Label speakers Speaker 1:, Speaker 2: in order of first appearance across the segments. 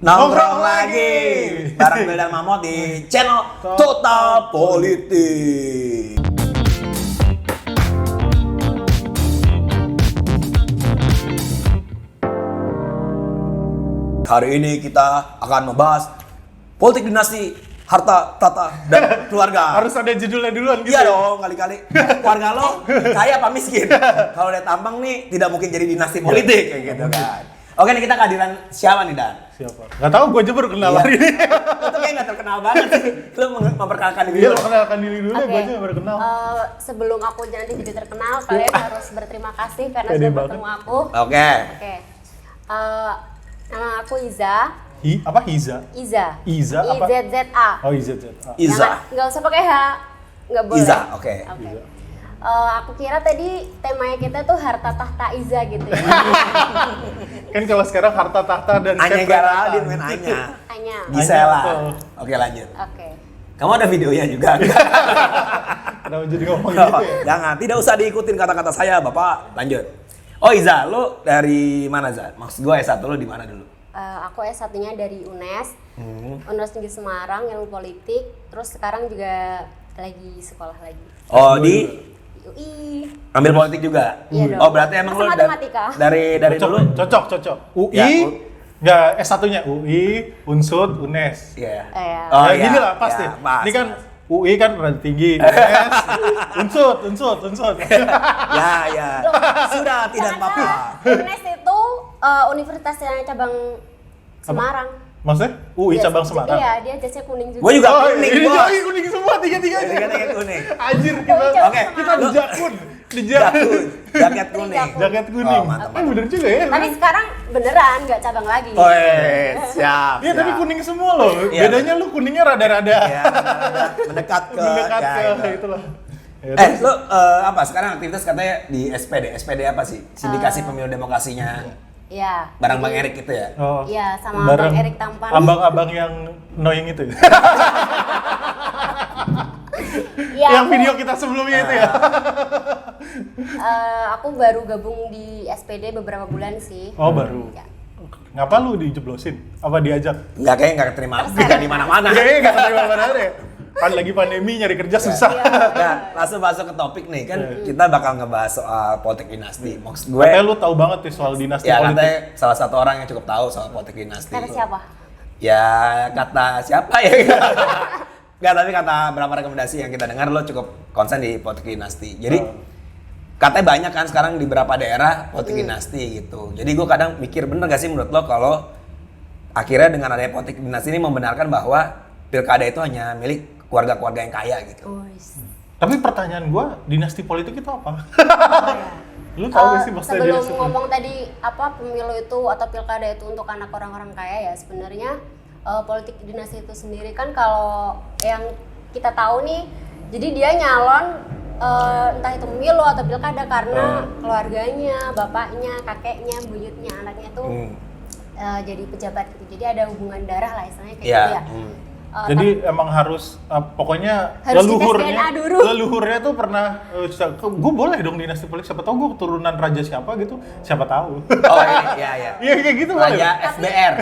Speaker 1: Nongkrong lagi bareng Bel dan Mamot di channel Total Politik. Hari ini kita akan membahas politik dinasti, harta, tata, dan keluarga.
Speaker 2: Harus ada judulnya duluan gitu.
Speaker 1: Iya dong, kali-kali. Keluarga lo kaya apa miskin? Kalau udah tambang nih, tidak mungkin jadi dinasti politik kayak gitu kan. Oke nih, kita kehadiran siapa nih, Dan?
Speaker 2: Siapa? Gak tahu, gue aja baru kenal hari ini.
Speaker 1: Itu kayak gak terkenal banget sih. Lo memperkenalkan diri
Speaker 2: Iya,
Speaker 1: lo.
Speaker 2: lo kenalkan diri dulu,
Speaker 3: Oke.
Speaker 2: gue aja baru kenal.
Speaker 3: Sebelum aku nanti jadi terkenal, kalian harus berterima kasih karena
Speaker 2: Pede
Speaker 3: sudah
Speaker 2: banget.
Speaker 3: bertemu aku.
Speaker 1: Oke.
Speaker 3: Oke. Nama aku Iza.
Speaker 2: Apa Hiza?
Speaker 3: Iza.
Speaker 2: Iza apa?
Speaker 3: IZZA.
Speaker 2: Oh, IZZ.
Speaker 1: Iza.
Speaker 3: Nggak usah pakai H. Nggak boleh.
Speaker 1: Iza, oke.
Speaker 2: Iza.
Speaker 3: Aku kira tadi temanya kita tuh harta tahta Iza gitu ya.
Speaker 2: Kan kalau sekarang harta tahta dan
Speaker 1: Anya
Speaker 2: Chef
Speaker 1: Geraldine
Speaker 2: Renata.
Speaker 1: main Anya.
Speaker 3: Hanya.
Speaker 1: Gisela.
Speaker 2: betul.
Speaker 1: Oke, lanjut.
Speaker 3: Oke.
Speaker 1: Kamu ada videonya juga?
Speaker 2: Kenapa jadi ngomong gitu ya?
Speaker 1: Jangan, tidak usah diikutin kata-kata saya, Bapak. Lanjut. Oh, Iza, lo dari mana, Za? Maksud gue S1 lo di mana dulu?
Speaker 3: Aku S1-nya dari UNES. Universitas Negeri Semarang, ilmu politik. Terus sekarang juga lagi sekolah lagi.
Speaker 1: Oh, di
Speaker 3: UI.
Speaker 1: ambil politik juga?
Speaker 3: Iya dong.
Speaker 1: Oh, berarti emang lo
Speaker 3: Masa matematika?
Speaker 1: dari dulu?
Speaker 2: Cocok. UI,
Speaker 1: Ya,
Speaker 2: nggak S1-nya UI, Unsud, UNES.
Speaker 1: Iya.
Speaker 3: Iya.
Speaker 1: Oh,
Speaker 2: Ya,
Speaker 1: iya.
Speaker 2: gini lah pasti.
Speaker 1: Ya, pas,
Speaker 2: Ini kan
Speaker 1: pas.
Speaker 2: UI kan rada tinggi, UNES, Unsud.
Speaker 1: Ya. Sudah, tidak apa-apa.
Speaker 3: UNES itu universitas yang cabang Semarang.
Speaker 2: Maksudnya UI cabang Semarang?
Speaker 3: Iya, dia jasnya kuning juga.
Speaker 1: Gue juga
Speaker 2: Oh,
Speaker 1: kuning,
Speaker 2: ini
Speaker 1: Bos.
Speaker 2: jadi kuning semua tiga-tiganya.
Speaker 1: Tiga-tiga kuning.
Speaker 2: Anjir kita.
Speaker 1: Oke,
Speaker 2: Kita
Speaker 1: lu-
Speaker 2: di jakun.
Speaker 1: Jakun, jaket kuning.
Speaker 3: Jakun.
Speaker 2: Jaket kuning.
Speaker 1: Oh, mantap,
Speaker 2: Bener juga ya.
Speaker 3: Tapi sekarang beneran nggak cabang lagi.
Speaker 1: Oh, siap.
Speaker 2: Iya, tapi
Speaker 1: siap.
Speaker 2: kuning semua loh.
Speaker 1: Iya.
Speaker 2: Bedanya lu kuningnya rada-rada
Speaker 1: Ya, mendekat ke
Speaker 2: mendekat
Speaker 1: ya,
Speaker 2: ke
Speaker 1: itu.
Speaker 2: itulah. Ya,
Speaker 1: Lo apa sekarang aktivitas katanya di SPD? SPD apa sih? Sindikasi Pemilu Demokrasinya
Speaker 3: Iya.
Speaker 1: barang Bang
Speaker 3: Jadi-
Speaker 1: Erik itu ya?
Speaker 2: Oh.
Speaker 3: Iya, sama
Speaker 2: Bareng
Speaker 3: Bang Erik Tampan.
Speaker 2: Abang-abang yang annoying itu ya.
Speaker 3: Iya,
Speaker 2: Yang
Speaker 3: aku,
Speaker 2: video kita sebelumnya itu ya.
Speaker 3: aku baru gabung di SPD beberapa bulan sih.
Speaker 2: Oh, baru.
Speaker 3: Ya.
Speaker 2: Ngapa lu dijeblosin? Apa diajak?
Speaker 1: Enggak, kayaknya enggak keterima kerja di mana-mana.
Speaker 2: Kayaknya gak terima benar ya. Kan lagi pandemi nyari kerja susah.
Speaker 1: Nah, langsung masuk ke topik nih kan kita bakal ngebahas soal politik dinasti. Maksud gue
Speaker 2: Katanya lu tahu banget nih soal dinasti
Speaker 1: ya
Speaker 2: politik.
Speaker 1: katanya salah satu orang yang cukup tahu soal politik dinasti.
Speaker 3: Kata siapa?
Speaker 1: Ya kata siapa ya? Enggak, tapi kata berapa rekomendasi yang kita dengar lo cukup konsen di politik dinasti. Jadi katanya banyak kan sekarang di beberapa daerah politik dinasti gitu. Jadi gue kadang mikir bener gak sih menurut lo kalau akhirnya dengan adanya politik dinasti ini membenarkan bahwa pilkada itu hanya milik keluarga-keluarga yang kaya gitu.
Speaker 2: Tapi pertanyaan gua, dinasti politik itu apa? Lu tahu gak sih maksudnya
Speaker 3: Sebelum
Speaker 2: dinasti politik?
Speaker 3: ngomong tadi apa pemilu itu atau pilkada itu untuk anak orang-orang kaya ya sebenarnya politik dinasti itu sendiri kan kalau yang kita tahu nih, jadi dia nyalon entah itu pemilu atau pilkada karena keluarganya, bapaknya, kakeknya, buyutnya, anaknya itu jadi pejabat gitu. Jadi ada hubungan darah lah istilahnya kayak
Speaker 1: Iya.
Speaker 3: gitu ya.
Speaker 2: Jadi emang harus pokoknya
Speaker 3: Harus dites DNA dulu.
Speaker 2: leluhurnya tuh pernah gue boleh dong dinasti politik, siapa tahu gue keturunan raja siapa gitu, siapa tahu.
Speaker 1: Oh ini, ya.
Speaker 2: Iya kayak gitu boleh.
Speaker 1: Raja SBR.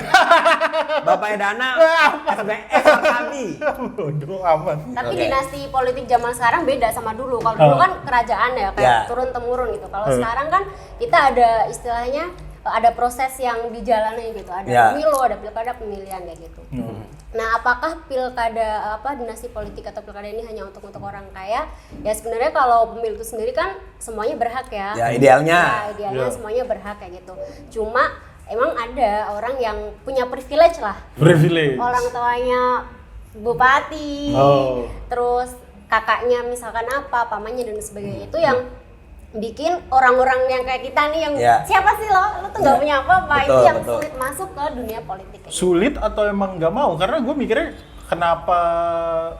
Speaker 1: Bapaknya Dana, SBR kami.
Speaker 2: Bodoh amat.
Speaker 3: Tapi
Speaker 1: Oke.
Speaker 3: dinasti politik zaman sekarang beda sama dulu. Kalau dulu kan kerajaan ya, kayak
Speaker 1: Ya.
Speaker 3: turun temurun gitu. Kalau sekarang kan kita ada istilahnya ada proses yang dijalani gitu. Ada
Speaker 1: Ya.
Speaker 3: pemilu, ada pilkada, pemilihan kayak gitu. Nah, apakah pilkada dinasti politik atau pilkada ini hanya untuk orang kaya? Ya sebenarnya kalau pemilu itu sendiri kan semuanya berhak ya.
Speaker 1: Ya, idealnya.
Speaker 3: Ya, idealnya
Speaker 2: Ya.
Speaker 3: semuanya berhak kayak gitu. Cuma emang ada orang yang punya privilege lah.
Speaker 2: Privilege.
Speaker 3: Orang tuanya bupati,
Speaker 2: Oh.
Speaker 3: terus kakaknya misalkan apa, pamannya dan sebagainya itu yang bikin orang-orang yang kayak kita nih yang
Speaker 1: Ya.
Speaker 3: siapa sih lo tuh nggak punya apa-apa, itu
Speaker 1: Betul,
Speaker 3: yang
Speaker 1: betul.
Speaker 3: sulit masuk ke dunia politik. Kayak gitu.
Speaker 2: Sulit atau emang nggak mau? Karena gue mikirnya kenapa,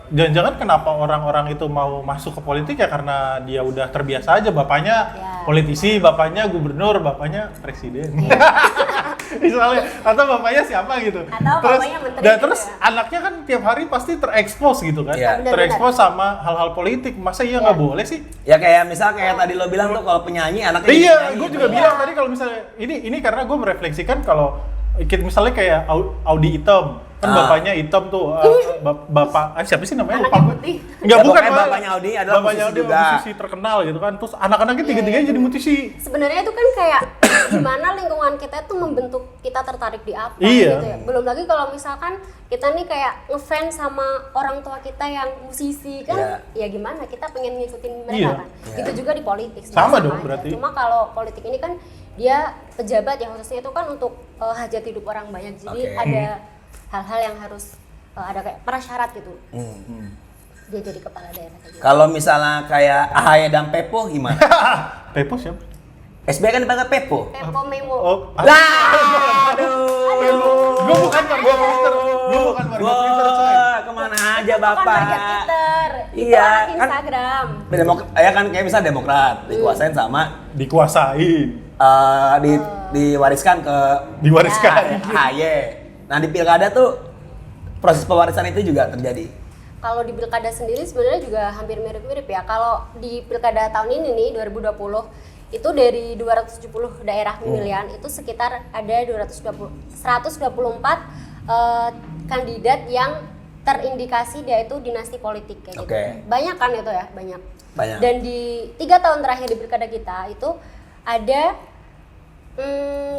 Speaker 2: jangan-jangan kenapa orang-orang itu mau masuk ke politik ya karena dia udah terbiasa aja, bapaknya
Speaker 3: Ya.
Speaker 2: politisi, bapaknya gubernur, bapaknya presiden. Misalnya, atau bapaknya siapa gitu.
Speaker 3: Atau
Speaker 2: terus,
Speaker 3: bapaknya menteri
Speaker 2: dan
Speaker 3: gitu
Speaker 2: terus
Speaker 3: ya.
Speaker 2: anaknya kan tiap hari pasti terekspos gitu kan.
Speaker 1: Iya.
Speaker 3: Benar-benar.
Speaker 2: Terekspos sama hal-hal politik. Masa iya nggak boleh sih?
Speaker 1: Ya kayak misal kayak tadi lo bilang tuh kalau penyanyi anaknya jadi
Speaker 2: Iya,
Speaker 1: penyanyi.
Speaker 2: gue juga
Speaker 3: Iya.
Speaker 2: bilang tadi kalau misalnya ini karena gue merefleksikan kalau misalnya kayak Audi Item, kan bapaknya Item tuh, bapak siapa sih namanya?
Speaker 3: Anaknya
Speaker 2: Lupa gue.
Speaker 3: putih.
Speaker 2: Enggak,
Speaker 1: Ya,
Speaker 2: bukan,
Speaker 1: pokoknya bapaknya Audi adalah
Speaker 2: bapaknya
Speaker 1: musisi
Speaker 2: Audi
Speaker 1: juga.
Speaker 2: musisi terkenal gitu kan. Terus anak-anaknya tiga-tiganya jadi musisi.
Speaker 3: Sebenarnya itu kan kayak gimana lingkungan kita tuh membentuk kita tertarik di apa
Speaker 2: Iya.
Speaker 3: gitu ya. Belum lagi kalau misalkan kita nih kayak ngefans sama orang tua kita yang musisi kan, ya gimana kita pengen ngikutin mereka
Speaker 2: Iya.
Speaker 3: kan. Gitu juga di politik.
Speaker 2: Sama
Speaker 3: aja.
Speaker 2: dong, berarti.
Speaker 3: Cuma kalau politik ini kan dia pejabat ya khususnya itu kan untuk hajat hidup orang banyak. Jadi
Speaker 1: Oke.
Speaker 3: ada hal-hal yang harus ada kayak prasyarat gitu. Dia jadi kepala daerah kayak gitu.
Speaker 1: Kalau misalnya kayak AHY dan Pepo gimana?
Speaker 2: Pepo siapa?
Speaker 1: SBY kan dipanggil Pepo.
Speaker 3: Pepo Memo.
Speaker 2: Oh,
Speaker 1: Lah, aduh.
Speaker 2: gue bukan warga Twitter. Gue bukan warga Twitter, coy.
Speaker 1: Kemana aja
Speaker 3: Bukan
Speaker 1: bapak?
Speaker 3: warga Twitter. Itu
Speaker 1: Iya,
Speaker 3: anak
Speaker 1: kan-
Speaker 3: Instagram.
Speaker 1: Ya kan kayak misalnya Demokrat dikuasain sama
Speaker 2: Dikuasain,
Speaker 1: diwariskan ke
Speaker 2: diwariskan.
Speaker 1: AHY. Nah di pilkada tuh proses pewarisan itu juga terjadi.
Speaker 3: Kalau di pilkada sendiri sebenarnya juga hampir mirip-mirip ya. Kalau di pilkada tahun ini nih 2020 itu dari 270 daerah pemilihan itu sekitar ada 124 kandidat yang terindikasi dia itu dinasti politik kayak gitu.
Speaker 1: Oke.
Speaker 3: Banyak kan itu ya, banyak.
Speaker 1: Banyak.
Speaker 3: Dan di 3 tahun terakhir di pilkada kita itu ada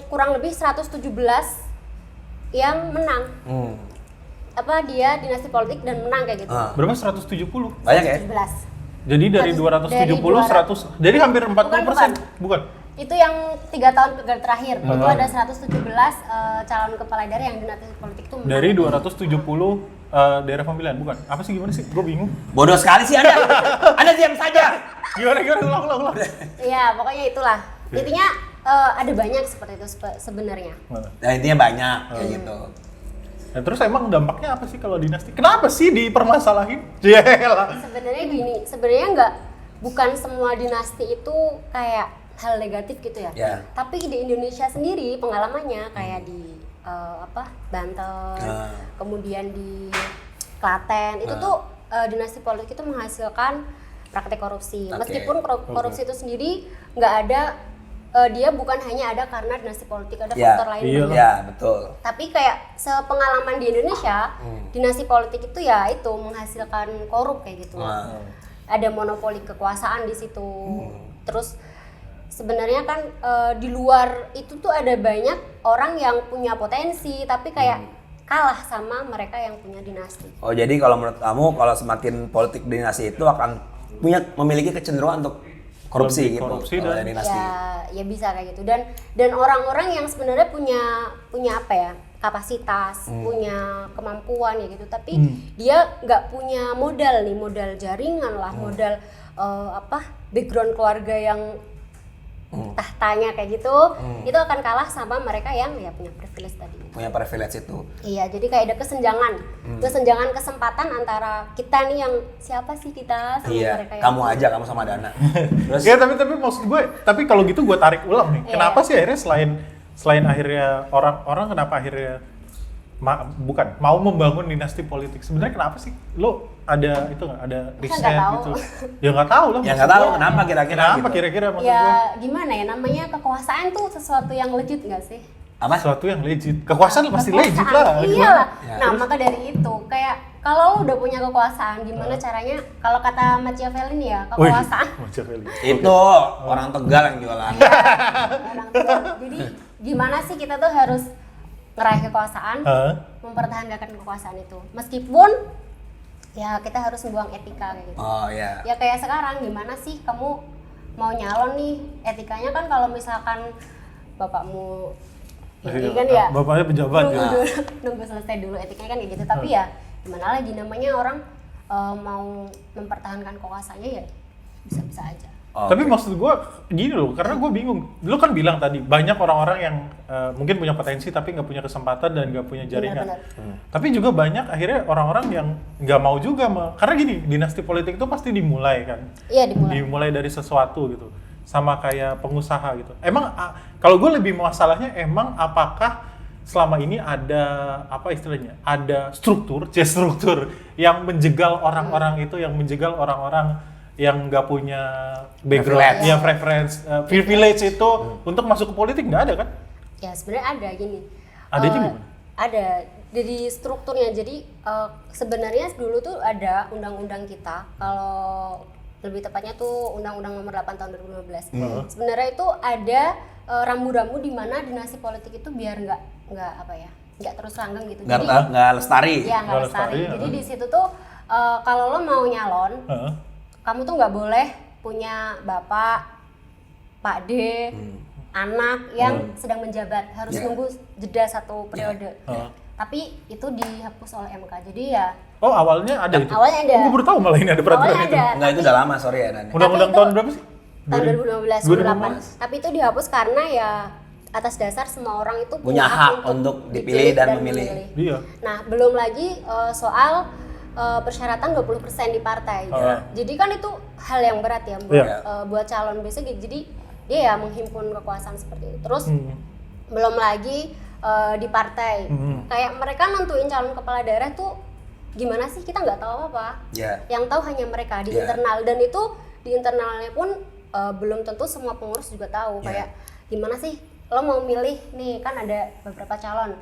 Speaker 3: kurang lebih 117 yang menang. Apa dia dinasti politik dan menang kayak gitu.
Speaker 2: Berapa? 170?
Speaker 1: Banyak ya?
Speaker 3: 17.
Speaker 2: Jadi dari 270, 100, jadi hampir 40%. Bukan?
Speaker 3: Itu yang 3 tahun terakhir. Itu ada 117 calon kepala daerah yang dinasti politik itu menang.
Speaker 2: Dari 270 daerah pemilihan, bukan? Apa sih, gimana sih? Gue bingung.
Speaker 1: Bodoh sekali sih Anda. Anda diam saja.
Speaker 2: Gimana, ulang.
Speaker 3: Iya, pokoknya itulah. Intinya ada banyak seperti itu sebenarnya.
Speaker 1: Nah intinya banyak kayak gitu.
Speaker 2: Nah, terus emang dampaknya apa sih kalau dinasti? Kenapa sih dipermasalahin? Jelah.
Speaker 3: Sebenarnya gini, sebenarnya bukan semua dinasti itu kayak hal negatif gitu ya.
Speaker 1: Ya.
Speaker 3: Tapi di Indonesia sendiri pengalamannya kayak di Banten, kemudian di Klaten, itu tuh dinasti politik itu menghasilkan praktek korupsi.
Speaker 1: Oke.
Speaker 3: Meskipun korupsi itu sendiri nggak ada, dia bukan hanya ada karena dinasti politik, ada
Speaker 1: Ya.
Speaker 3: faktor lain.
Speaker 2: Iya.
Speaker 3: banyak.
Speaker 1: Ya betul.
Speaker 3: Tapi kayak sepengalaman di Indonesia, dinasti politik itu ya itu menghasilkan korup kayak gitu. Ada monopoli kekuasaan di situ. Terus sebenarnya kan di luar itu tuh ada banyak orang yang punya potensi tapi kayak kalah sama mereka yang punya dinasti.
Speaker 1: Oh jadi kalau menurut kamu kalau semakin politik dinasti itu akan memiliki kecenderungan untuk korupsi
Speaker 2: Lebih
Speaker 1: gitu.
Speaker 2: korupsi
Speaker 1: kalau
Speaker 2: dan-
Speaker 1: ada dinasti.
Speaker 3: Ya bisa kayak gitu. Dan orang-orang yang sebenarnya punya apa ya? Kapasitas, punya kemampuan ya gitu. Tapi dia nggak punya modal nih, modal jaringan lah, modal background keluarga yang tahtanya kayak gitu. Itu akan kalah sama mereka yang ya punya privilege tadi.
Speaker 1: Punya privilege itu.
Speaker 3: Iya, jadi kayak ada kesenjangan kesempatan antara kita nih yang siapa sih kita sama
Speaker 1: Iya.
Speaker 3: mereka yang
Speaker 1: Kamu aja, kamu sama Dana. Terus
Speaker 2: Ya tapi maksud gue, tapi kalau gitu gue tarik ulang nih.
Speaker 3: Iya.
Speaker 2: Kenapa sih akhirnya selain akhirnya orang kenapa akhirnya mau membangun dinasti politik? Sebenarnya kenapa sih? Lo ada itu nggak? Ada riset
Speaker 3: nggak tahu.
Speaker 2: gitu? Ya nggak tahu lah.
Speaker 1: ya
Speaker 2: maksud
Speaker 1: nggak tahu
Speaker 2: gue.
Speaker 1: kenapa kira-kira.
Speaker 2: Kenapa
Speaker 1: gitu.
Speaker 2: kira-kira maksud
Speaker 3: ya
Speaker 2: gue?
Speaker 3: gimana ya, namanya kekuasaan tuh sesuatu yang legit nggak sih?
Speaker 1: Apa?
Speaker 2: Sesuatu yang legit. Kekuasaan pasti legit
Speaker 3: Kekuasaan,
Speaker 2: lah.
Speaker 3: iya
Speaker 2: Gimana?
Speaker 3: lah.
Speaker 1: Ya.
Speaker 3: Nah maka dari itu kayak kalau lo udah punya kekuasaan, gimana caranya? Kalau kata Machiavelli nih ya,
Speaker 2: Wih,
Speaker 3: kekuasaan
Speaker 2: Machiavelli.
Speaker 1: Itu orang Tegal yang jualan.
Speaker 3: orang tua. Jadi gimana sih kita tuh harus ngeraih kekuasaan,
Speaker 2: Hah?
Speaker 3: mempertahankan kekuasaan itu, meskipun ya kita harus membuang etika kayak gitu.
Speaker 1: Oh iya.
Speaker 3: Ya kayak sekarang gimana sih kamu mau nyalon nih, etikanya kan kalau misalkan bapakmu ini kan ya
Speaker 2: Bapaknya pejabat
Speaker 3: nunggu,
Speaker 2: ya.
Speaker 3: dulu, nunggu selesai dulu etikanya kan kayak gitu. Tapi ya gimana lagi, namanya orang mau mempertahankan kekuasaannya ya bisa-bisa aja.
Speaker 1: Oh,
Speaker 2: Tapi
Speaker 1: oke.
Speaker 2: maksud gue gini loh, karena gue bingung. Lu kan bilang tadi banyak orang-orang yang mungkin punya potensi tapi nggak punya kesempatan dan nggak punya jaringan.
Speaker 3: Benar-benar.
Speaker 2: Tapi juga banyak akhirnya orang-orang yang nggak mau juga, karena gini, dinasti politik itu pasti dimulai kan.
Speaker 3: Iya dimulai.
Speaker 2: Dimulai dari sesuatu gitu, sama kayak pengusaha gitu. Emang kalau gue lebih masalahnya emang apakah selama ini ada apa istilahnya, ada struktur yang menjegal orang-orang itu, yang menjegal orang-orang yang nggak punya background,
Speaker 1: Privilege.
Speaker 2: ya preference, privilege itu untuk masuk ke politik, nggak ada kan?
Speaker 3: Ya sebenarnya ada gini.
Speaker 2: Ada juga gimana?
Speaker 3: Ada dari strukturnya. Jadi sebenarnya dulu tuh ada undang-undang kita, kalau lebih tepatnya tuh Undang-Undang Nomor 8 tahun 2015. Sebenarnya itu ada rambu-rambu di mana dinasti politik itu biar nggak terus langgeng gitu.
Speaker 1: Nggak lestari.
Speaker 3: Iya, nggak lestari. Jadi di situ tuh kalau lo mau nyalon, kamu tuh nggak boleh punya bapak, Pak D, anak yang sedang menjabat, harus nunggu jeda 1 periode. Tapi itu dihapus oleh MK. Jadi ya.
Speaker 2: Oh, awalnya ada itu.
Speaker 3: Awalnya ada.
Speaker 2: Gue baru tahu malah ini ada peraturan
Speaker 3: Awalnya
Speaker 2: itu.
Speaker 3: ada.
Speaker 1: Enggak, itu udah lama, sorry ya Nani.
Speaker 2: Undang-undang tahun berapa sih?
Speaker 3: Tahun 2015, 2008. Tapi itu dihapus karena ya atas dasar semua orang itu
Speaker 1: Punya hak untuk dipilih dan memilih.
Speaker 2: Iya.
Speaker 3: Nah, belum lagi soal persyaratan 20% di partai. Jadi kan itu hal yang berat ya buat calon biasanya. Jadi dia ya menghimpun kekuasaan seperti itu. Terus belum lagi di partai. Kayak mereka nentuin calon kepala daerah tuh gimana sih, kita nggak tahu apa. Yang tahu hanya mereka di internal, dan itu di internalnya pun belum tentu semua pengurus juga tahu. Kayak gimana sih lo mau milih nih, kan ada beberapa calon.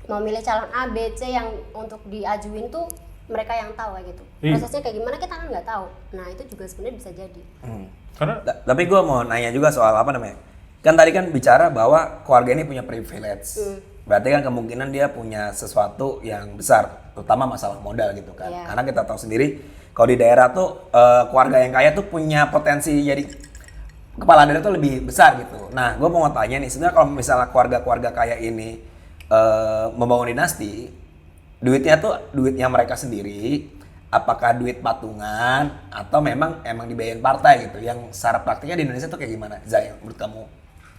Speaker 3: Mau milih calon A, B, C yang untuk diajuin tuh mereka yang tahu kayak gitu. Prosesnya kayak gimana kita kan nggak tahu. Nah, itu juga sebenarnya bisa jadi.
Speaker 2: Karena
Speaker 1: Tapi gue mau nanya juga soal apa namanya? Kan tadi kan bicara bahwa keluarga ini punya privilege. Berarti kan kemungkinan dia punya sesuatu yang besar, terutama masalah modal gitu kan. Karena kita tahu sendiri kalau di daerah tuh keluarga yang kaya tuh punya potensi jadi kepala daerah tuh lebih besar gitu. Nah, gue mau tanya nih, sebenarnya kalau misalnya keluarga-keluarga kaya ini membangun dinasti, duitnya tuh duitnya mereka sendiri, apakah duit patungan atau emang dibiayain partai gitu? Yang secara praktiknya di Indonesia tuh kayak gimana, Zai, menurut kamu?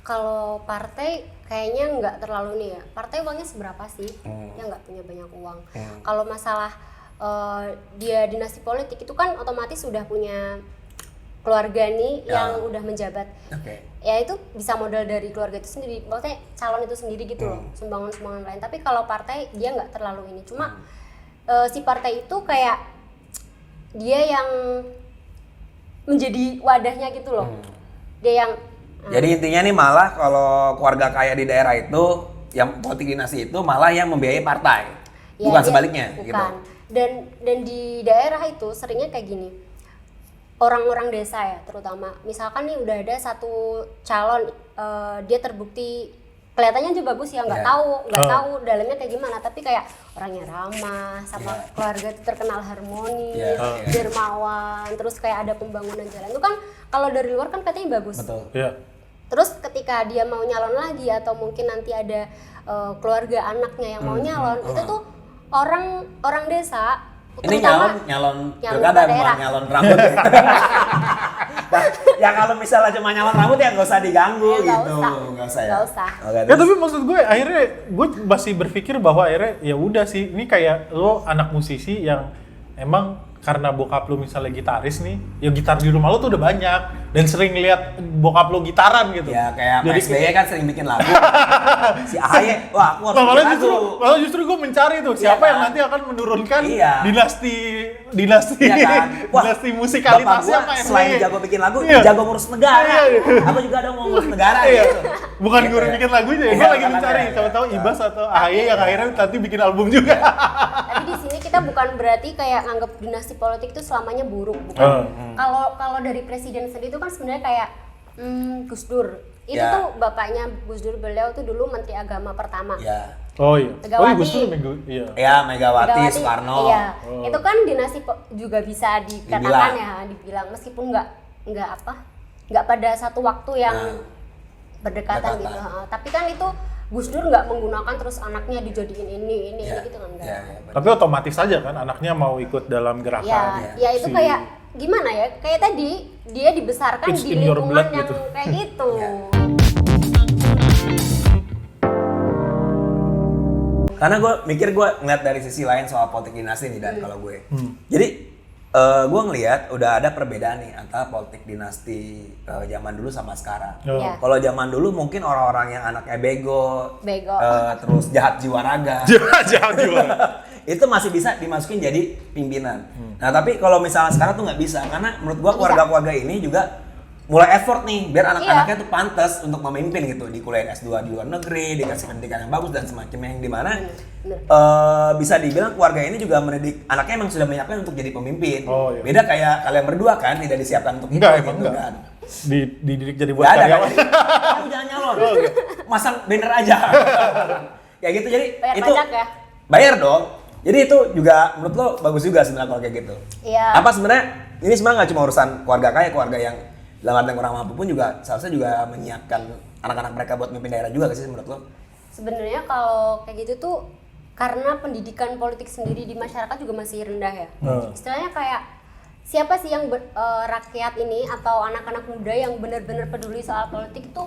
Speaker 3: Kalau partai kayaknya nggak terlalu nih ya. Partai uangnya seberapa sih? Ya nggak punya banyak uang. Kalau masalah dia dinasti politik itu kan otomatis sudah punya keluarga nih yang udah menjabat. Ya itu bisa modal dari keluarga itu sendiri. Maksudnya calon itu sendiri gitu loh, sumbangan-sumbangan lain. Tapi kalau partai dia nggak terlalu ini. Cuma si partai itu kayak dia yang menjadi wadahnya gitu loh. Dia yang
Speaker 1: jadi intinya nih malah kalau keluarga kaya di daerah itu yang politik dinasti itu malah yang membiayai partai, bukan sebaliknya.
Speaker 3: Bukan.
Speaker 1: Gitu.
Speaker 3: Dan di daerah itu seringnya kayak gini, orang-orang desa ya terutama, misalkan nih udah ada satu calon, dia terbukti kelihatannya juga bagus ya, nggak tahu dalamnya kayak gimana, tapi kayak orangnya ramah sama keluarga itu, terkenal harmoni, dermawan, terus kayak ada pembangunan jalan. Itu kan kalau dari luar kan katanya bagus.
Speaker 1: Betul.
Speaker 3: Terus ketika dia mau nyalon lagi atau mungkin nanti ada keluarga anaknya yang mau nyalon, itu tuh orang desa.
Speaker 1: Ini nyalon pilkada, bukan nyalon rambut. Ya kalau misalnya cuma nyalon rambut ya nggak usah diganggu gitu, nggak usah.
Speaker 2: Ya tapi maksud gue akhirnya gue masih berpikir bahwa akhirnya ya udah sih, ini kayak lo anak musisi yang emang karena bokap lo misalnya gitaris nih, ya gitar di rumah lo tuh udah banyak dan sering lihat bokap lo gitaran gitu.
Speaker 1: Ya kayak Mas BY kan sering bikin lagu. Si AHY, wah aku harus bikin lagu.
Speaker 2: Malah justru gue mencari tuh siapa yang nanti akan menurunkan dinasti musikalitasnya Pak SBY.
Speaker 1: Selain jago bikin lagu, jago ngurus negara. Aku juga ada mau ngurus negara gitu.
Speaker 2: Bukan guru bikin lagunya, gue lagi mencari siapa tahu Ibas atau AHY yang akhirnya nanti bikin album juga.
Speaker 3: Tapi di sini kita bukan berarti kayak nganggap dinasti politik itu selamanya buruk, bukan. Kalau dari presiden sendiri itu kan sebenarnya kayak Gus Dur. Itu tuh bapaknya Gus Dur, beliau tuh dulu Menteri Agama pertama.
Speaker 2: Oh iya.
Speaker 3: Megawati.
Speaker 2: Gus Dur
Speaker 1: Megawati, Soekarno.
Speaker 3: Iya. Itu kan dinasti juga bisa dikatakan dibilang meskipun nggak pada satu waktu yang berdekatan gitu. Tapi kan itu Gus Dur nggak menggunakan terus anaknya dijadiin ini gitu kan enggak.
Speaker 2: Tapi otomatis saja kan anaknya mau ikut dalam gerakan.
Speaker 3: Ya itu kayak gimana ya? Kayak tadi dia dibesarkan
Speaker 2: It's
Speaker 3: di
Speaker 2: in your
Speaker 3: lingkungan
Speaker 2: blood
Speaker 3: yang
Speaker 2: gitu.
Speaker 3: kayak gitu.
Speaker 1: Karena gue mikir gue ngeliat dari sisi lain soal politik dinasti nih Dan kalau gue. Jadi gue ngelihat udah ada perbedaan nih antara politik dinasti zaman dulu sama sekarang. Kalau zaman dulu mungkin orang-orang yang anaknya bego. Terus jahat jiwa raga.
Speaker 2: Jahat jiwa.
Speaker 1: Itu masih bisa dimasukin jadi pimpinan. Nah tapi kalau misalnya sekarang tuh nggak bisa, karena menurut gue keluarga-keluarga ini juga mulai effort nih biar anak-anaknya
Speaker 3: Iya.
Speaker 1: tuh pantas untuk memimpin gitu di kuliah S2 di luar negeri, dikasih pendidikan yang bagus dan semacamnya, yang dimana
Speaker 3: Bener.
Speaker 1: bisa dibilang keluarga ini juga mendidik anaknya, emang sudah menyiapkan untuk jadi pemimpin.
Speaker 2: Oh, iya.
Speaker 1: Beda kayak kalian berdua kan tidak disiapkan untuk
Speaker 2: Enggak,
Speaker 1: itu
Speaker 2: emang
Speaker 1: gitu
Speaker 2: enggak.
Speaker 1: kan.
Speaker 2: Dididik jadi buat
Speaker 1: Gak ada kan?
Speaker 2: karyawan.
Speaker 1: Kamu jangan nyalon. Masang banner aja. Kayak gitu, jadi
Speaker 3: Bayar
Speaker 1: itu
Speaker 3: pajak ya?
Speaker 1: bayar dong. Jadi itu juga menurut lo bagus juga sebenarnya kalau kayak gitu.
Speaker 3: Iya.
Speaker 1: Apa sebenarnya ini sebenarnya nggak cuma urusan keluarga kaya, keluarga yang dalam arti yang kurang mampu pun juga seharusnya juga menyiapkan anak-anak mereka buat memimpin daerah juga nggak sih menurut lo?
Speaker 3: Sebenarnya kalau kayak gitu tuh karena pendidikan politik sendiri di masyarakat juga masih rendah ya. Istilahnya kayak siapa sih yang rakyat ini atau anak-anak muda yang benar-benar peduli soal politik itu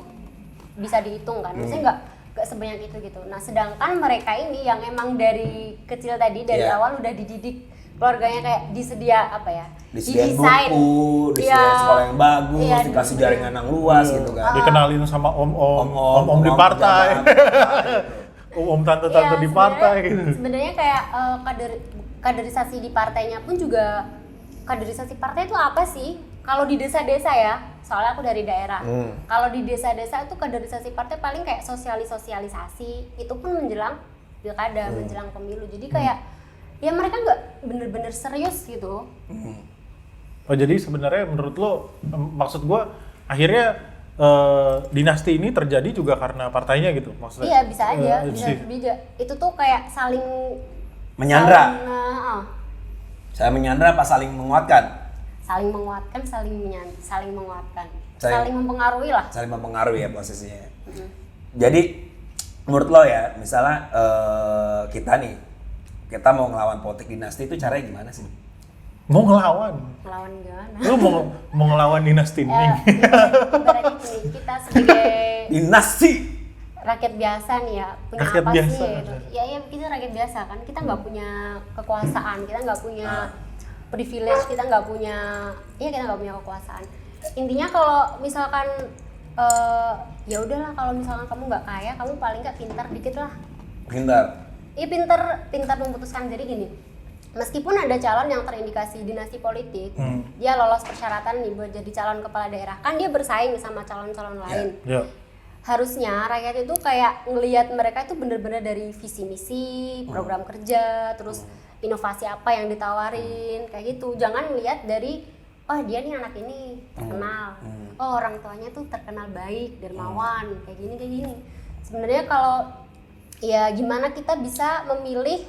Speaker 3: bisa dihitung kan? Maksudnya nggak sebanyak itu gitu. Nah sedangkan mereka ini yang emang dari kecil tadi dari
Speaker 1: Iya.
Speaker 3: awal udah dididik, keluarga,nya kayak disedia apa ya?
Speaker 1: Disediain
Speaker 3: Didesain.
Speaker 1: buku, disediain
Speaker 3: Iya.
Speaker 1: sekolah yang bagus,
Speaker 3: Iya,
Speaker 1: dikasih jaringan yang luas gitu kan.
Speaker 2: Dikenalin sama om-om
Speaker 1: Om-om
Speaker 2: di partai.
Speaker 1: pejabat.
Speaker 2: Om tante-tante
Speaker 3: Iya,
Speaker 2: di partai gitu.
Speaker 3: Sebenarnya kayak kaderisasi di partainya pun juga, kaderisasi partai itu apa sih? Kalau di desa-desa ya, soalnya aku dari daerah. Kalau di desa-desa itu kaderisasi partai paling kayak sosialisasi, itu pun menjelang pilkada, menjelang pemilu. Jadi kayak ya mereka nggak bener-bener serius gitu.
Speaker 2: Oh jadi sebenarnya menurut lo, maksud gua akhirnya dinasti ini terjadi juga karena partainya gitu maksudnya?
Speaker 3: Iya bisa aja,
Speaker 2: sih.
Speaker 3: bisa. Itu tuh kayak saling
Speaker 1: Menyandra.
Speaker 3: saling,
Speaker 1: Saya menyandra apa saling menguatkan?
Speaker 3: saling menguatkan, saling menguatkan,
Speaker 1: Saling-
Speaker 3: saling mempengaruhi lah.
Speaker 1: Saling mempengaruhi ya posisinya. Jadi menurut lo ya, misalnya kita mau ngelawan politik dinasti itu caranya gimana sih?
Speaker 2: Mau ngelawan?
Speaker 3: Melawan gimana?
Speaker 2: Lu mau ngelawan dinasti ini?
Speaker 3: Ya, ibaratnya gini, kita sebagai
Speaker 1: Dinasti.
Speaker 3: rakyat biasa nih ya, punya
Speaker 2: Rakyat
Speaker 3: apa
Speaker 2: biasa.
Speaker 3: sih gitu. Ya kita rakyat biasa kan, kita nggak punya kekuasaan, kita nggak punya privilege, kita nggak punya kekuasaan. Intinya kalau misalkan ya udahlah, kalau misalkan kamu nggak kaya, kamu paling nggak pintar dikit lah.
Speaker 1: Pintar.
Speaker 3: Iya pintar memutuskan. Jadi gini, meskipun ada calon yang terindikasi dinasti politik, dia lolos persyaratan nih buat jadi calon kepala daerah, kan dia bersaing sama calon-calon lain.
Speaker 2: Ya.
Speaker 3: Harusnya rakyat itu kayak ngelihat mereka itu bener-bener dari visi misi, program kerja, terus inovasi apa yang ditawarin, kayak gitu. Jangan lihat dari oh dia nih anak ini terkenal, oh orang tuanya tuh terkenal baik, dermawan, kayak gini. Sebenarnya kalau ya gimana kita bisa memilih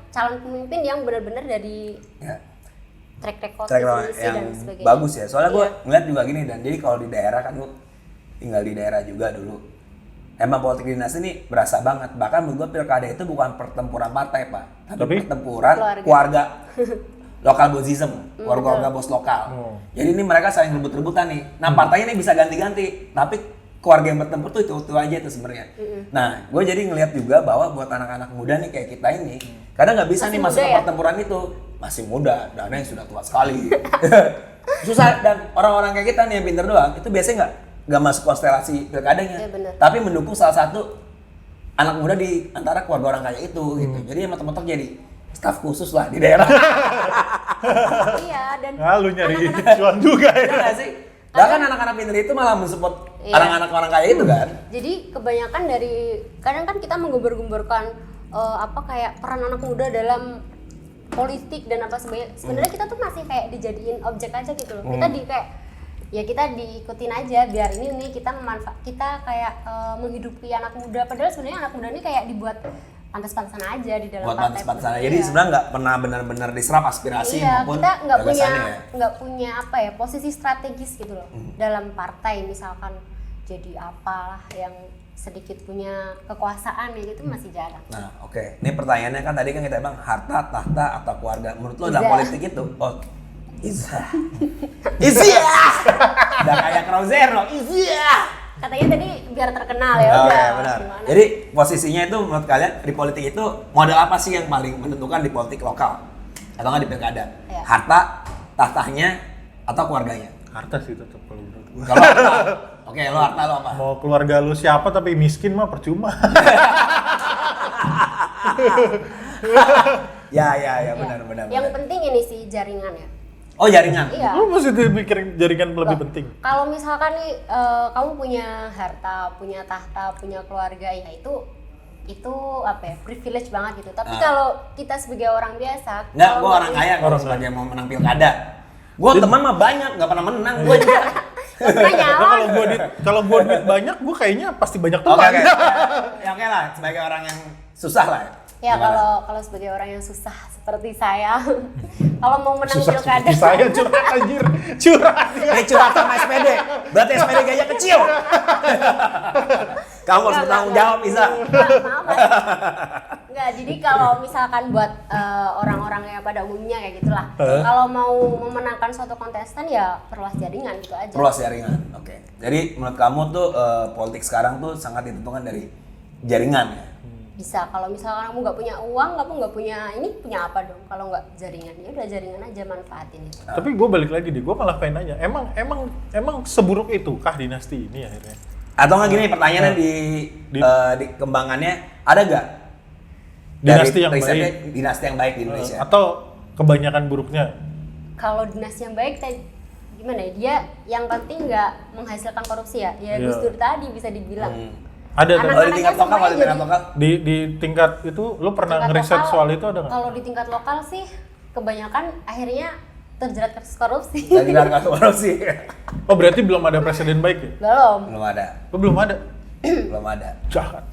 Speaker 3: calon pemimpin yang benar-benar dari
Speaker 1: Ya.
Speaker 3: track record visi
Speaker 1: yang
Speaker 3: dan sebagainya.
Speaker 1: bagus ya. Soalnya gue
Speaker 3: Iya.
Speaker 1: ngeliat juga gini, dan jadi kalau di daerah kan gue tinggal di daerah juga dulu. Emang politik dinasti ini berasa banget. Bahkan menurut gue pilkada itu bukan pertempuran partai pak, tapi pertempuran keluarga. Lokal bosism, keluarga bos lokal. Jadi ini mereka saling rebut-rebutan nih. Nah partainya ini bisa ganti-ganti, tapi keluarga yang bertempur tuh itu aja tuh sebenarnya. Nah, gue jadi ngelihat juga bahwa buat anak-anak muda nih kayak kita ini, kadang nggak bisa
Speaker 3: Masih
Speaker 1: nih
Speaker 3: muda
Speaker 1: masuk ke
Speaker 3: ya?
Speaker 1: pertempuran itu. Masih muda, dana yang sudah tua sekali. Susah, dan orang-orang kayak kita nih yang pinter doang, itu biasanya nggak masuk konstelasi pilkadanya.
Speaker 3: Iya, bener.
Speaker 1: Tapi mendukung salah satu anak muda di antara keluarga orang kaya itu gitu. Jadi emang teman-teman jadi staf khusus lah di daerah.
Speaker 3: Iya, dan
Speaker 2: Nah, lu nyari cuan juga
Speaker 1: Iya
Speaker 2: ya.
Speaker 1: nggak sih? Bahkan anak-anak pinter itu malah mensupport
Speaker 3: Iya.
Speaker 1: anak-anak orang kaya itu kan.
Speaker 3: jadi kebanyakan dari kadang kan kita menggembar-gemborkan kayak peran anak muda dalam politik dan apa sebagainya. Sebenarnya kita tuh masih kayak dijadiin objek aja gitu loh. Kita kita diikutin aja biar ini kita kita kayak menghidupi anak muda. Padahal sebenarnya anak muda ini kayak dibuat pantas-pantasan aja di dalam
Speaker 1: Buat
Speaker 3: partai.
Speaker 1: pantas-pantasan aja. Jadi sebenarnya nggak pernah benar-benar diserap aspirasi
Speaker 3: Iya,
Speaker 1: maupun
Speaker 3: kita
Speaker 1: gagasannya ya.
Speaker 3: nggak punya apa ya posisi strategis gitu loh dalam partai, misalkan jadi apalah yang sedikit punya kekuasaan ya gitu masih jarang.
Speaker 1: Nah, oke. Ini pertanyaannya kan tadi kan kita bilang harta, tahta, atau keluarga. Menurut lo dalam
Speaker 3: Iza.
Speaker 1: politik itu? Oh, Iza. Izia. Udah kayak Crozero, Izia.
Speaker 3: Katanya tadi biar terkenal ya
Speaker 1: Oke,
Speaker 3: udah.
Speaker 1: benar.
Speaker 3: Gimana?
Speaker 1: Jadi posisinya itu menurut kalian di politik itu modal apa sih yang paling menentukan di politik lokal? Atau nggak di pilkada?
Speaker 3: Iya.
Speaker 1: Harta, tahtanya, atau keluarganya?
Speaker 2: Harta sih tetap kalau menurut gua.
Speaker 1: Kalau harta, oke, lo harta lo apa?
Speaker 2: Mau keluarga lu siapa tapi miskin mah percuma.
Speaker 1: Ya, benar.
Speaker 3: Yang penting ini sih jaringan ya.
Speaker 1: Oh, jaringan.
Speaker 3: Iya.
Speaker 2: Lu mesti mikirin jaringan lebih penting.
Speaker 3: Kalau misalkan nih kamu punya harta, punya tahta, punya keluarga, ya itu apa ya, privilege banget gitu. Tapi kalau kita sebagai orang biasa,
Speaker 1: Enggak,
Speaker 3: kalau
Speaker 1: gue orang kaya kalau
Speaker 2: Orang
Speaker 1: sebagai mau menang pilkada. Gue teman mah banyak, nggak pernah menang. Gue juga.
Speaker 3: nggak pernah
Speaker 2: Nah,
Speaker 3: nyalon.
Speaker 2: kalau gua duit banyak, gua kayaknya pasti banyak
Speaker 1: Oke,
Speaker 2: teman.
Speaker 1: oke. Ya oke lah, sebagai orang yang susah lah.
Speaker 3: Ya
Speaker 1: Gimana?
Speaker 3: kalau sebagai orang yang susah seperti saya, kalau mau menang
Speaker 2: Susah
Speaker 3: pilkada,
Speaker 2: seperti saya curhat anjir. Curhat.
Speaker 1: Ini curhat sama SPD. Berarti SPD gaya kecil. Kamu harus bertanggung jawab, Isa.
Speaker 3: Maaf. Enggak, jadi kalau misalkan buat orang-orang yang pada umumnya kayak gitulah. Kalau mau memenangkan suatu kontestan ya perluas jaringan gitu aja.
Speaker 1: Perluas jaringan. Oke. Jadi menurut kamu tuh politik sekarang tuh sangat ditentukan dari jaringan ya?
Speaker 3: Bisa, kalau misalkan kamu nggak punya uang, kamu nggak punya ini, punya apa dong? Kalau nggak jaringan, ya udah jaringan aja, manfaatin itu.
Speaker 2: Tapi gue balik lagi gue malah pengen nanya, emang seburuk itu kah dinasti ini akhirnya?
Speaker 1: Atau nggak gini pertanyaannya di kembangannya ada nggak?
Speaker 2: Dinasti
Speaker 1: Dari
Speaker 2: yang
Speaker 1: risetnya,
Speaker 2: baik.
Speaker 1: Dinasti yang baik di Indonesia.
Speaker 2: Atau kebanyakan buruknya?
Speaker 3: Kalau dinasti yang baik, gimana ya? Dia yang penting nggak menghasilkan korupsi ya. Ya
Speaker 2: Iya.
Speaker 3: Gus Dur tadi bisa dibilang.
Speaker 2: Ada
Speaker 1: Oh, di tingkat lokal,
Speaker 3: semuanya
Speaker 1: kalau di tingkat
Speaker 3: jadi-
Speaker 1: lokal.
Speaker 2: di tingkat itu lu pernah
Speaker 3: Tingkat
Speaker 2: ngeriset
Speaker 3: lokal,
Speaker 2: soal itu ada nggak?
Speaker 3: Kalau di tingkat lokal sih kebanyakan akhirnya terjerat kasus korupsi.
Speaker 1: Jadi nggak korupsi.
Speaker 2: Oh berarti belum ada presiden baik ya?
Speaker 3: Belum.
Speaker 1: Belum ada.
Speaker 2: Oh, belum ada.
Speaker 1: Belum ada.
Speaker 2: Jahat.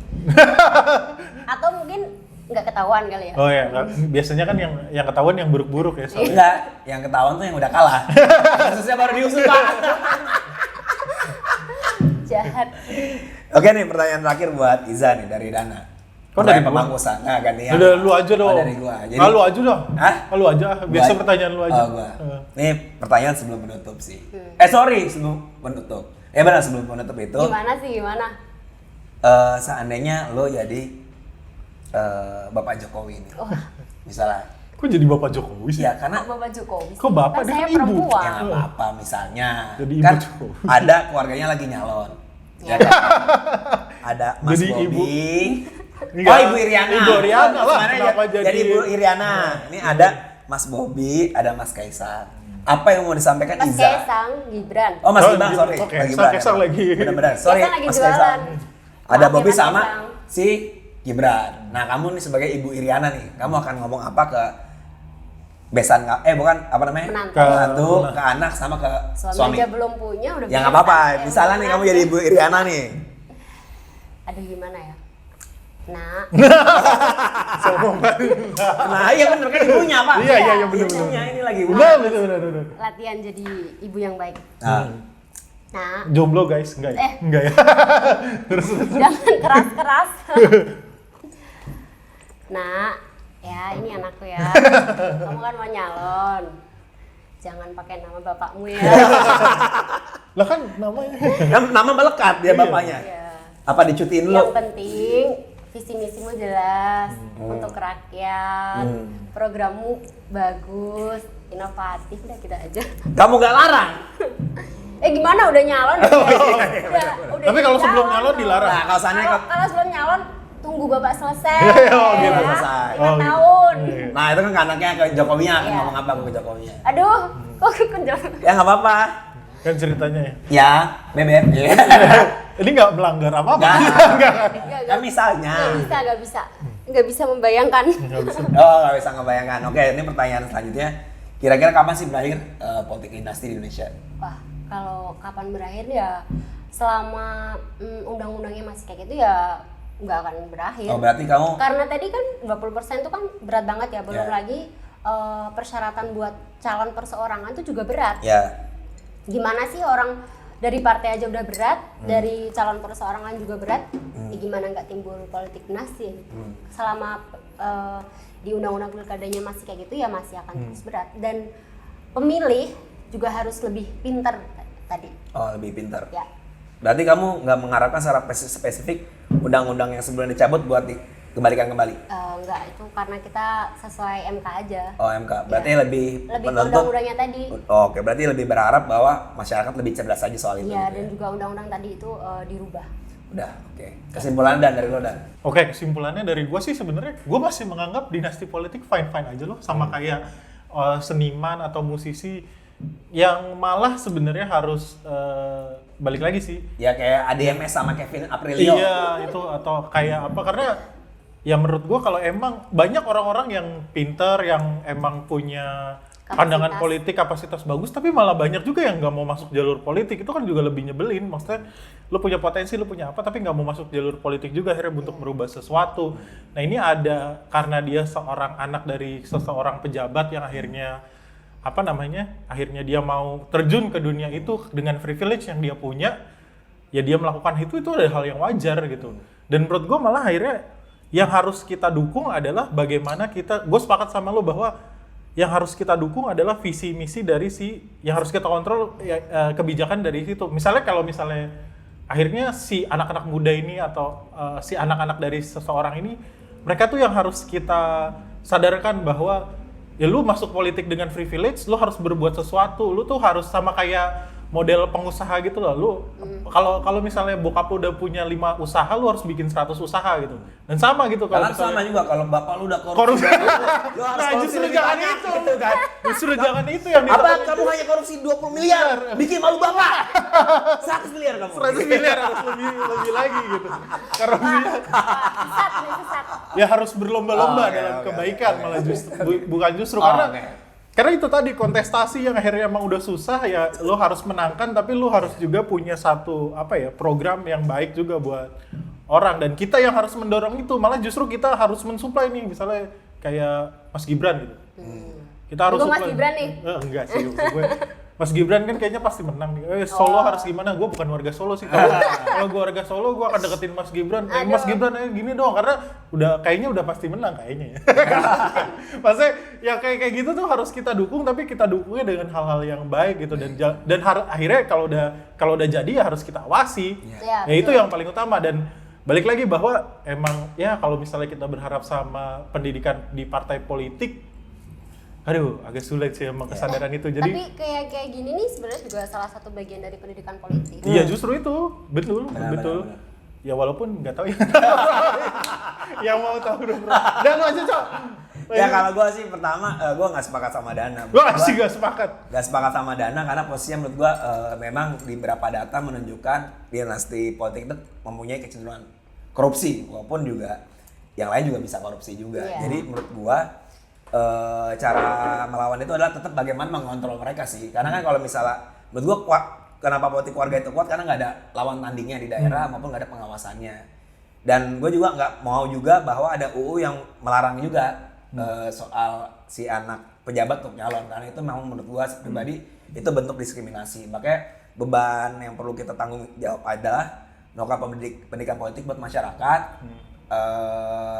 Speaker 3: Atau mungkin nggak ketahuan kali ya.
Speaker 2: Oh ya, biasanya kan yang ketahuan yang buruk-buruk ya soalnya.
Speaker 1: Enggak, yang ketahuan tuh yang udah kalah. Kasusnya baru diusut, Pak.
Speaker 3: Jahat.
Speaker 1: Oke nih, pertanyaan terakhir buat Iza nih dari Dana.
Speaker 2: Kok dari
Speaker 1: Pertanyaan
Speaker 2: gua?
Speaker 1: pemangkusan. Nah, gantian.
Speaker 2: Udah lu aja dong.
Speaker 1: Oh, dari gua. Jadi,
Speaker 2: Lu aja dong.
Speaker 1: Hah?
Speaker 2: Lu aja. Biasa
Speaker 1: Gua-
Speaker 2: pertanyaan lu aja.
Speaker 1: Oh, gua. Ini pertanyaan sebelum menutup sih. Sorry, sebelum menutup. Ya benar, sebelum menutup itu.
Speaker 3: Gimana sih, gimana?
Speaker 1: Seandainya lo jadi Bapak Jokowi nih.
Speaker 3: Wah,
Speaker 1: Misalnya.
Speaker 2: Kok jadi Bapak Jokowi sih?
Speaker 1: Ya, karena
Speaker 3: Bapak Jokowi sih.
Speaker 2: Kok bapak?
Speaker 3: Kan
Speaker 2: Dia
Speaker 3: saya
Speaker 2: kan ibu.
Speaker 3: perempuan.
Speaker 1: ya nggak apa-apa misalnya.
Speaker 2: Jadi ibu
Speaker 1: Kan
Speaker 2: Jokowi.
Speaker 1: ada keluarganya lagi nyalon.
Speaker 3: Ya.
Speaker 1: Ya kan? Ada Mas
Speaker 2: Jadi ibu.
Speaker 1: Bobby.
Speaker 2: Enggak.
Speaker 1: Oh, Ibu Iriana.
Speaker 2: Ibu Iriana lah,
Speaker 1: Sebenarnya
Speaker 2: kenapa
Speaker 1: jadi Ibu Iriana. Ini ada Mas Bobby, ada Mas Kaisang. Apa yang mau disampaikan
Speaker 3: Mas
Speaker 1: Iza?
Speaker 3: Kaisang, Gibran.
Speaker 1: Oh, Mas
Speaker 2: Oh,
Speaker 1: Gibran,
Speaker 2: gitu.
Speaker 1: sorry.
Speaker 2: Oke,
Speaker 1: Mas
Speaker 2: Kaisang lagi.
Speaker 1: Benar-benar. Sorry,
Speaker 3: Kaisang lagi
Speaker 1: Mas
Speaker 3: jualan.
Speaker 1: Kaisang. Ada
Speaker 3: Maaf ya,
Speaker 1: Bobby
Speaker 3: Mas
Speaker 1: sama
Speaker 3: Kaisang.
Speaker 1: si Gibran. Nah, kamu nih sebagai Ibu Iriana nih, kamu akan ngomong apa ke besan bukan apa namanya?
Speaker 3: Menantu.
Speaker 1: Ke menantu, ke anak sama ke
Speaker 3: Suami
Speaker 1: suami.
Speaker 3: aja belum punya, udah
Speaker 1: Ya
Speaker 3: punya
Speaker 1: nggak apa-apa.
Speaker 3: anak.
Speaker 1: Misalnya nih kamu jadi Ibu Iriana nih.
Speaker 3: Aduh, gimana ya? Nah,
Speaker 1: Nah, iya bener kan ibunya, Pak.
Speaker 2: Iya, bener.
Speaker 1: Ibunya ini lagi ibu.
Speaker 2: Benar.
Speaker 3: latihan jadi ibu yang baik.
Speaker 1: Nah,
Speaker 3: Nah,
Speaker 2: Jomblo guys, enggak ya? Enggak ya. Terus.
Speaker 3: jangan keras-keras. Nah, ya ini anakku ya. Kamu kan mau nyalon. Jangan pakai nama bapakmu ya.
Speaker 2: Lah kan namanya.
Speaker 1: nama melekat dia
Speaker 2: Iya.
Speaker 1: bapaknya.
Speaker 3: Ya.
Speaker 1: Apa dicutiin
Speaker 3: Yang
Speaker 1: lu?
Speaker 3: penting visi misimu jelas untuk rakyat, programmu bagus, inovatif, udah kita aja.
Speaker 1: Kamu gak larang.
Speaker 3: Gimana udah nyalon? Udah
Speaker 2: Tapi kalau
Speaker 3: jadi
Speaker 2: sebelum
Speaker 3: calon
Speaker 2: nyalon
Speaker 3: dong.
Speaker 2: dilarang.
Speaker 1: Nah, kalau seandainya
Speaker 3: Kalau sebelum nyalon tunggu bapak selesai.
Speaker 2: Oh, gitu.
Speaker 3: ya.
Speaker 1: Selesai.
Speaker 3: 5
Speaker 2: Oh, gitu.
Speaker 3: tahun.
Speaker 2: Iya.
Speaker 1: Nah, itu kan ke anaknya ke Jokowinya akan
Speaker 3: Iya.
Speaker 1: ngomong apa ke Jokowinya.
Speaker 3: Aduh, kok kenjot.
Speaker 1: Ya nggak apa-apa.
Speaker 2: Kan ceritanya ya.
Speaker 1: Ya, bebek. Iya.
Speaker 2: Ini nggak melanggar apa-apa.
Speaker 1: Nggak.
Speaker 3: Nggak,
Speaker 1: Kan misalnya.
Speaker 3: Nggak bisa membayangkan.
Speaker 2: Nggak bisa.
Speaker 1: Oh, nggak bisa ngebayangkan. Oke, ini pertanyaan selanjutnya. Kira-kira kapan sih berakhir politik dinasti di Indonesia?
Speaker 3: Wah, kalau kapan berakhir ya selama undang-undangnya masih kayak gitu ya nggak akan berakhir.
Speaker 1: Oh, berarti kamu
Speaker 3: Karena tadi kan 20% itu kan berat banget ya, belum
Speaker 1: Ya.
Speaker 3: lagi persyaratan buat calon perseorangan itu juga berat.
Speaker 1: ya
Speaker 3: Gimana sih orang dari partai aja udah berat, dari calon perseorangan juga berat, ya gimana nggak timbul politik dinasti? Selama di undang-undang pilkadanya masih kayak gitu ya masih akan terus berat. Dan pemilih juga harus lebih pintar tadi.
Speaker 1: oh lebih pintar.
Speaker 3: Ya,
Speaker 1: Berarti kamu nggak mengharapkan secara spesifik undang-undang yang sebelumnya dicabut buat dikembalikan kembali?
Speaker 3: enggak, itu karena kita sesuai MK aja.
Speaker 1: Oh, MK. Berarti
Speaker 3: Ya.
Speaker 1: lebih
Speaker 3: Lebih ke
Speaker 1: menuntut.
Speaker 3: undang-undangnya tadi.
Speaker 1: Oh, oke, berarti lebih berharap bahwa masyarakat lebih cerdas aja soal itu.
Speaker 3: Iya,
Speaker 1: gitu
Speaker 3: dan
Speaker 1: ya?
Speaker 3: juga undang-undang tadi itu dirubah.
Speaker 1: Udah, oke. Kesimpulan Dan dari lo Dan.
Speaker 2: Oke, kesimpulannya dari gue sih sebenarnya gue masih menganggap dinasti politik fine-fine aja loh, sama kayak seniman atau musisi yang malah sebenarnya harus balik lagi sih.
Speaker 1: Ya kayak ADMS sama Kevin Aprilio.
Speaker 2: Iya itu, atau kayak apa, karena ya menurut gua kalau emang banyak orang-orang yang pinter, yang emang punya pandangan politik, kapasitas bagus, tapi malah banyak juga yang nggak mau masuk jalur politik. Itu kan juga lebih nyebelin. Maksudnya lu punya potensi, lu punya apa, tapi nggak mau masuk jalur politik juga akhirnya untuk merubah sesuatu. Nah ini ada karena dia seorang anak dari seseorang pejabat yang akhirnya akhirnya dia mau terjun ke dunia itu dengan privilege yang dia punya, ya dia melakukan itu adalah hal yang wajar gitu. Dan menurut gue malah akhirnya yang harus kita dukung adalah bagaimana gue sepakat sama lo bahwa yang harus kita dukung adalah visi misi dari yang harus kita kontrol kebijakan dari situ. Misalnya kalau akhirnya si anak-anak muda ini atau si anak-anak dari seseorang ini, mereka tuh yang harus kita sadarkan bahwa ya lu masuk politik dengan privilege, lu harus berbuat sesuatu, lu tuh harus sama kayak model pengusaha gitu loh. Lu kalau misalnya bokap lu udah punya 5 usaha, lu harus bikin 100 usaha gitu. Dan sama gitu kalau
Speaker 1: sama juga kalau bapak lu udah
Speaker 2: korupsi.
Speaker 1: lu harus
Speaker 2: Nah, justru
Speaker 1: lebih
Speaker 2: jangan
Speaker 1: banyak
Speaker 2: itu.
Speaker 1: gitu kan.
Speaker 2: Justru jangan itu yang
Speaker 1: Apa kamu hanya korupsi 20 miliar? Bikin malu bapak. 100 miliar kamu.
Speaker 2: 100 miliar harus lebih lagi gitu. Karena
Speaker 3: Sesat.
Speaker 2: ya harus berlomba-lomba
Speaker 1: Oke,
Speaker 2: dalam
Speaker 1: oke,
Speaker 2: kebaikan,
Speaker 1: oke.
Speaker 2: malah bukan justru karena itu tadi kontestasi yang akhirnya emang udah susah, ya lo harus menangkan, tapi lo harus juga punya satu program yang baik juga buat orang, dan kita yang harus mendorong itu. Malah justru kita harus mensuplai nih, misalnya kayak Mas Gibran gitu. Kita harus
Speaker 3: Juga Mas
Speaker 2: supply.
Speaker 3: Gibran nih.
Speaker 2: Enggak sih, maksud gue Mas Gibran kan kayaknya pasti menang nih. Solo harus gimana? Gue bukan warga Solo sih. Kalau gue warga Solo, gue akan deketin Mas Gibran. Mas Gibran gini dong, karena kayaknya udah pasti menang kayaknya ya. Maksudnya ya kayak gitu tuh harus kita dukung, tapi kita dukungnya dengan hal-hal yang baik gitu, dan akhirnya kalau udah jadi ya harus kita awasi.
Speaker 3: Ya,
Speaker 2: Ya itu yang paling utama. Dan balik lagi bahwa emang ya kalau misalnya kita berharap sama pendidikan di partai politik, aduh agak sulit sih emang kesadaran itu. Jadi
Speaker 3: Tapi kayak gini nih sebenarnya juga salah satu bagian dari pendidikan politik.
Speaker 2: iya justru itu betul.
Speaker 1: Benar.
Speaker 2: Ya walaupun nggak tahu ya. Yang mau tahu dong bro. Dan lo aja Cok.
Speaker 1: Ya kalau gue sih pertama gue nggak sepakat sama Dana.
Speaker 2: Gue sih nggak sepakat.
Speaker 1: Gak sepakat sama Dana karena posisinya menurut gue memang di beberapa data menunjukkan dinasti politik itu mempunyai kecenderungan korupsi, walaupun juga yang lain juga bisa korupsi juga.
Speaker 3: Yeah.
Speaker 1: Jadi menurut gue cara melawan itu adalah tetap bagaimana mengontrol mereka sih. Karena kan kalau misalnya menurut gue kenapa politik keluarga itu kuat, karena nggak ada lawan tandingnya di daerah maupun nggak ada pengawasannya. Dan gue juga nggak mau juga bahwa ada UU yang melarang juga soal si anak pejabat untuk nyalon, karena itu memang menurut gue pribadi itu bentuk diskriminasi. Makanya beban yang perlu kita tanggung jawab adalah melakukan pendidikan politik buat masyarakat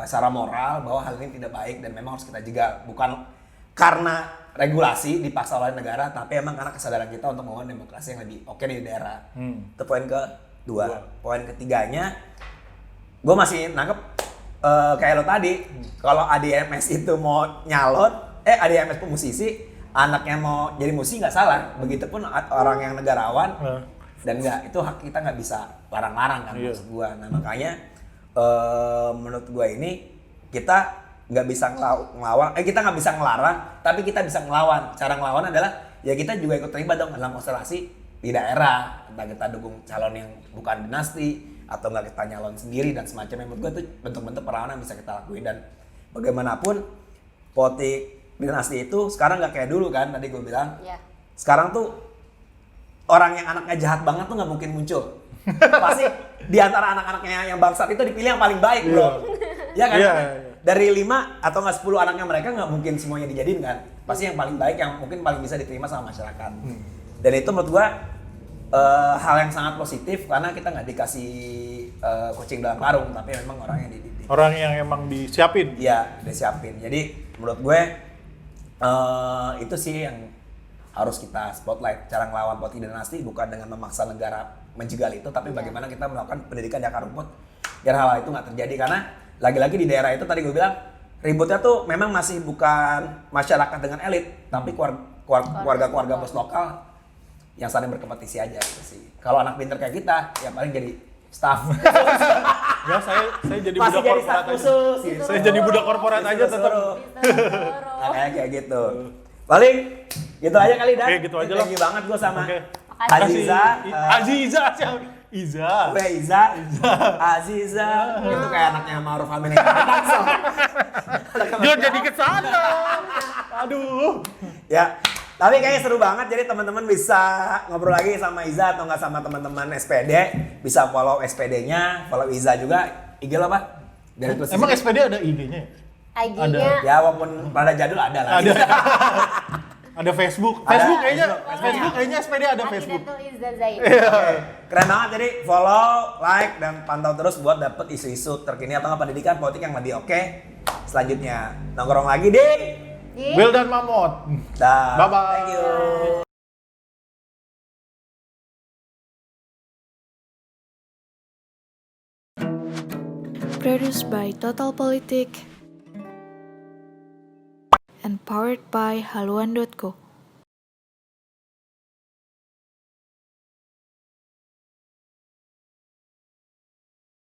Speaker 1: secara moral bahwa hal ini tidak baik dan memang harus kita jaga, bukan karena regulasi dipaksa oleh negara, tapi emang karena kesadaran kita untuk membangun demokrasi yang lebih oke di daerah. Itu poin kedua. Poin ketiganya, gue masih nangkep kayak lo tadi, kalau ADMS itu mau nyalon, ADMS pemusisi, anaknya mau jadi musisi nggak salah. Begitupun orang yang negarawan, dan nggak, itu hak kita nggak bisa larang-larang kan, maksud gue. Nah makanya menurut gue ini kita nggak bisa ngelawan, kita nggak bisa ngelarang, tapi kita bisa ngelawan. Cara ngelawan adalah ya kita juga ikut terlibat dong dalam konstelasi di daerah, entah kita dukung calon yang bukan dinasti atau nggak kita nyalon sendiri dan semacamnya. Menurut gue itu bentuk-bentuk perlawanan yang bisa kita lakuin. Dan bagaimanapun politik dinasti itu sekarang nggak kayak dulu kan, tadi gue bilang.
Speaker 3: Yeah.
Speaker 1: Sekarang tuh orang yang anaknya jahat banget tuh nggak mungkin muncul. Pasti di antara anak-anaknya yang bangsat itu dipilih yang paling baik, bro. Ya kan? Dari 5 atau nggak 10 anaknya mereka nggak mungkin semuanya dijadiin kan. Pasti yang paling baik, yang mungkin paling bisa diterima sama masyarakat. Dan itu menurut gua hal yang sangat positif, karena kita nggak dikasih kucing dalam karung, tapi memang orang yang dididik.
Speaker 2: Orang yang emang disiapin.
Speaker 1: Iya, disiapin. Jadi menurut gue itu sih yang harus kita spotlight. Cara ngelawan politik dinasti bukan dengan memaksa negara menjegal itu, tapi bagaimana kita melakukan pendidikan di akar rumput biar hal itu nggak terjadi. Karena lagi-lagi di daerah itu tadi gue bilang ributnya tuh memang masih bukan masyarakat dengan elit, tapi keluarga-keluarga bos lokal yang saling berkompetisi aja gitu sih. Kalau anak pinter kayak kita, ya paling jadi staff.
Speaker 2: Ya saya jadi
Speaker 1: Masih
Speaker 2: budak
Speaker 1: jadi
Speaker 2: korporat
Speaker 1: staff
Speaker 2: aja.
Speaker 1: khusus gitu.
Speaker 2: Saya jadi budak korporat aja tetap.
Speaker 1: Nah, kayak gitu. Paling gitu aja kali, Dan.
Speaker 2: Oke, gitu aja lah.
Speaker 1: Thank you banget gue sama
Speaker 2: Oke.
Speaker 1: Aziza.
Speaker 2: Aziza siapa? Iza.
Speaker 1: Gue Iza. Aziza. Itu kayak anaknya Ma'ruf Amin yang langsung.
Speaker 2: Jangan jadi kesana. Aduh.
Speaker 1: Ya, tapi kayaknya seru banget. Jadi teman-teman bisa ngobrol lagi sama Iza atau nggak sama teman-teman SPD. Bisa follow SPD-nya, follow Iza juga. IG lo apa? Dari tulis
Speaker 2: Emang
Speaker 1: di sini.
Speaker 2: SPD ada IG-nya?
Speaker 3: IG-nya
Speaker 1: Ya walaupun rada jadul ada lah.
Speaker 2: Ada. Ada Facebook.
Speaker 1: Ada,
Speaker 2: Facebook kayaknya.
Speaker 1: Facebook.
Speaker 2: Facebook kayaknya SPD ada Facebook.
Speaker 3: Akidatul Izzah Zain.
Speaker 1: Keren banget, jadi follow, like, dan pantau terus buat dapet isu-isu terkini atau nggak pendidikan politik yang lebih oke. Selanjutnya nongkrong lagi di
Speaker 2: Will dan Mamot.
Speaker 1: Dah.
Speaker 2: Bye-bye.
Speaker 1: Thank you.
Speaker 4: Produced by Total Politik and powered by haluan.co.